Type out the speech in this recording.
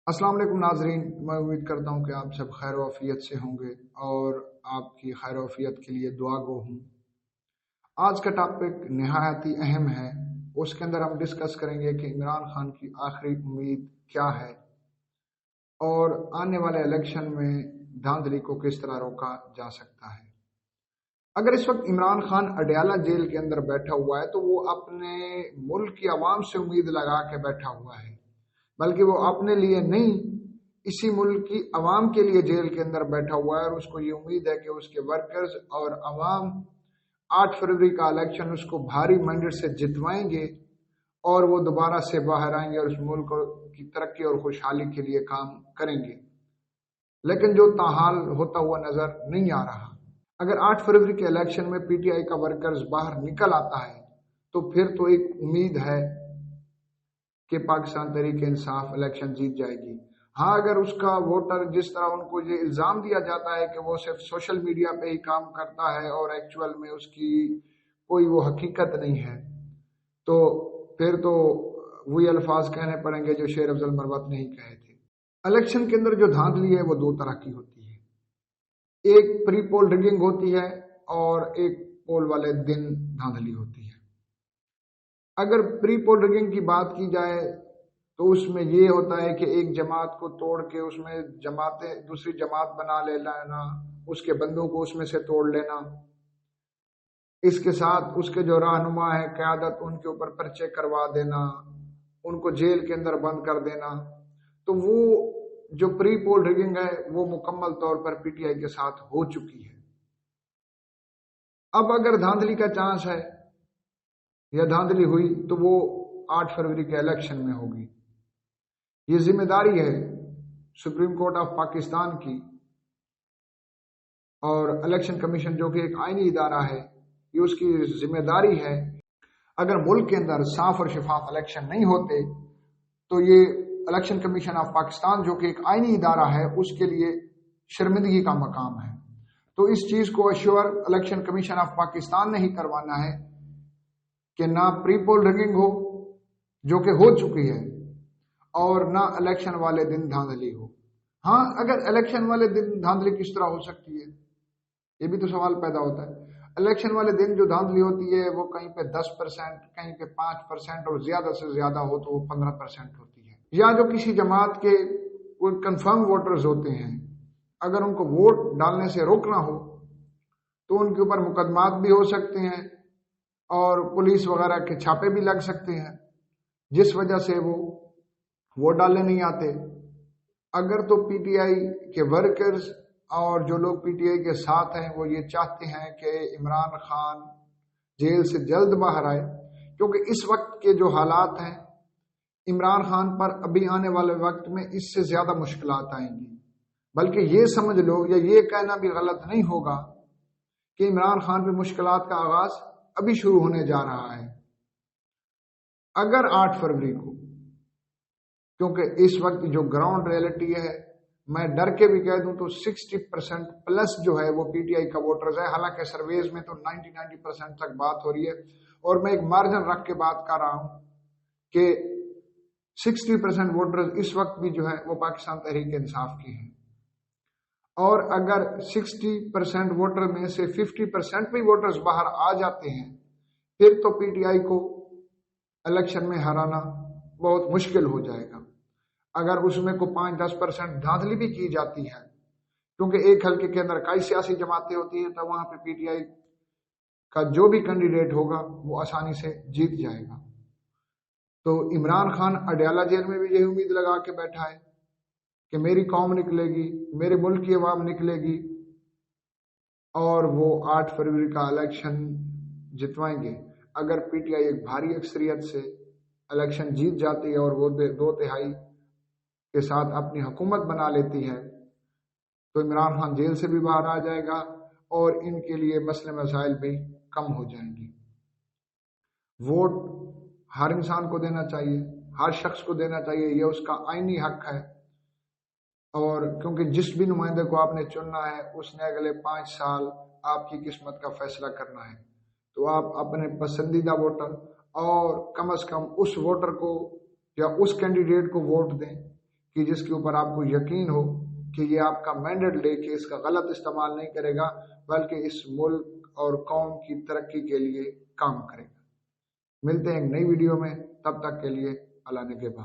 अस्सलाम वालेकुम नाजरीन, मैं उम्मीद करता हूँ कि आप सब खैर आफियत से होंगे और आपकी खैर आफियत के लिए दुआ गो हूँ। आज का टॉपिक निहायत ही अहम है। उसके अंदर हम डिस्कस करेंगे कि इमरान खान की आखिरी उम्मीद क्या है और आने वाले इलेक्शन में धांधली को किस तरह रोका जा सकता है। अगर इस वक्त इमरान खान अडयाला जेल के अंदर बैठा हुआ है तो वो अपने मुल्क की आवाम से उम्मीद लगा के बैठा हुआ है, बल्कि वो अपने लिए नहीं, इसी मुल्क की अवाम के लिए जेल के अंदर बैठा हुआ है और उसको ये उम्मीद है कि उसके वर्कर्स और अवाम 8 फरवरी का इलेक्शन उसको भारी मैंडेट से जितवाएंगे और वो दोबारा से बाहर आएंगे और उस मुल्क की तरक्की और खुशहाली के लिए काम करेंगे। लेकिन जो ताहाल होता हुआ नजर नहीं आ रहा। अगर 8 फरवरी के इलेक्शन में पीटीआई का वर्कर्स बाहर निकल आता है तो फिर तो एक उम्मीद है कि पाकिस्तान तहरीक इंसाफ इलेक्शन जीत जाएगी। हाँ, अगर उसका वोटर जिस तरह उनको ये इल्जाम दिया जाता है कि वो सिर्फ सोशल मीडिया पे ही काम करता है और एक्चुअल में उसकी कोई वो हकीकत नहीं है, तो फिर तो वही अल्फाज कहने पड़ेंगे जो शेर अफजल मरवत ने ही कहे थे। इलेक्शन के अंदर जो धांधली है वो दो तरह की होती है। एक प्री पोल रिगिंग होती है और एक पोल वाले दिन धांधली होती है। अगर प्री पोल रिगिंग की बात की जाए तो उसमें ये होता है कि एक जमात को तोड़ के उसमें जमातें दूसरी जमात बना लेना, उसके बंदों को उसमें से तोड़ लेना, इसके साथ उसके जो रहनुमा है क़यादत उनके ऊपर पर्चे करवा देना, उनको जेल के अंदर बंद कर देना। तो वो जो प्री पोल रिगिंग है वो मुकम्मल तौर पर पीटीआई के साथ हो चुकी है। अब अगर धांधली का चांस है या धांधली हुई तो वो 8 फरवरी के इलेक्शन में होगी। ये जिम्मेदारी है सुप्रीम कोर्ट ऑफ पाकिस्तान की और इलेक्शन कमीशन जो कि एक आईनी इदारा है, ये उसकी जिम्मेदारी है। अगर मुल्क के अंदर साफ और शफाफ इलेक्शन नहीं होते तो ये इलेक्शन कमीशन ऑफ पाकिस्तान जो कि एक आईनी इदारा है उसके लिए शर्मिंदगी का मकाम है। तो इस चीज को assure election commission of Pakistan ने ही करवाना है कि ना प्री पोल रिगिंग हो जो कि हो चुकी है और ना इलेक्शन वाले दिन धांधली हो। हाँ, अगर इलेक्शन वाले दिन धांधली किस तरह हो सकती है, ये भी तो सवाल पैदा होता है। इलेक्शन वाले दिन जो धांधली होती है वो कहीं पे 10%, कहीं पे 5% और ज्यादा से ज्यादा हो तो वो 15% होती है। या जो किसी जमात के कोई कंफर्म वोटर्स होते हैं, अगर उनको वोट डालने से रोकना हो तो उनके ऊपर मुकदमात भी हो सकते हैं और पुलिस वगैरह के छापे भी लग सकते हैं, जिस वजह से वो वोट डालने नहीं आते। अगर तो पीटीआई के वर्कर्स और जो लोग पीटीआई के साथ हैं वो ये चाहते हैं कि इमरान खान जेल से जल्द बाहर आए, क्योंकि इस वक्त के जो हालात हैं इमरान खान पर अभी आने वाले वक्त में इससे ज्यादा मुश्किलात आएंगी। बल्कि ये समझ लो या ये कहना भी गलत नहीं होगा कि इमरान खान पे मुश्किलात का आगाज अभी शुरू होने जा रहा है। अगर 8 फरवरी को, क्योंकि इस वक्त जो ग्राउंड रियलिटी है, मैं डर के भी कह दूं तो 60% प्लस जो है वो पीटीआई का वोटर्स है। हालांकि सर्वेज में तो 90% तक बात हो रही है और मैं एक मार्जिन रख के बात कर रहा हूं कि 60% वोटर्स इस वक्त भी जो है वो पाकिस्तान तहरीक इंसाफ की हैं। और अगर 60% वोटर में से 50% भी वोटर्स बाहर आ जाते हैं फिर तो पीटीआई को इलेक्शन में हराना बहुत मुश्किल हो जाएगा। अगर उसमें को 5-10% धांधली भी की जाती है, क्योंकि एक हल्के के अंदर कई सियासी जमातें होती हैं, तो वहां पे पीटीआई का जो भी कैंडिडेट होगा वो आसानी से जीत जाएगा। तो इमरान खान अडयाला जेल में भी यही उम्मीद लगा के बैठा है कि मेरी कौम निकलेगी, मेरे मुल्क की अवाम निकलेगी और वो 8 फरवरी का इलेक्शन जितवाएंगे। अगर पीटीआई एक भारी अक्सरियत से इलेक्शन जीत जाती है और वो 2/3 के साथ अपनी हुकूमत बना लेती है तो इमरान खान जेल से भी बाहर आ जाएगा और इनके लिए मसले मसाइल भी कम हो जाएंगे। वोट हर इंसान को देना चाहिए, हर शख्स को देना चाहिए, यह उसका आईनी हक है। और क्योंकि जिस भी नुमाइंदे को आपने चुनना है उसने अगले 5 साल आपकी किस्मत का फैसला करना है, तो आप अपने पसंदीदा वोटर और कम से कम उस वोटर को या उस कैंडिडेट को वोट दें کہ جس کے اوپر آپ کو یقین ہو کہ یہ آپ کا مینڈیٹ لے کے اس کا غلط استعمال نہیں کرے گا، بلکہ اس ملک اور قوم کی ترقی کے لیے کام کرے گا۔ ملتے ہیں ایک نئی ویڈیو میں، تب تک کے لیے اللہ نگہبان۔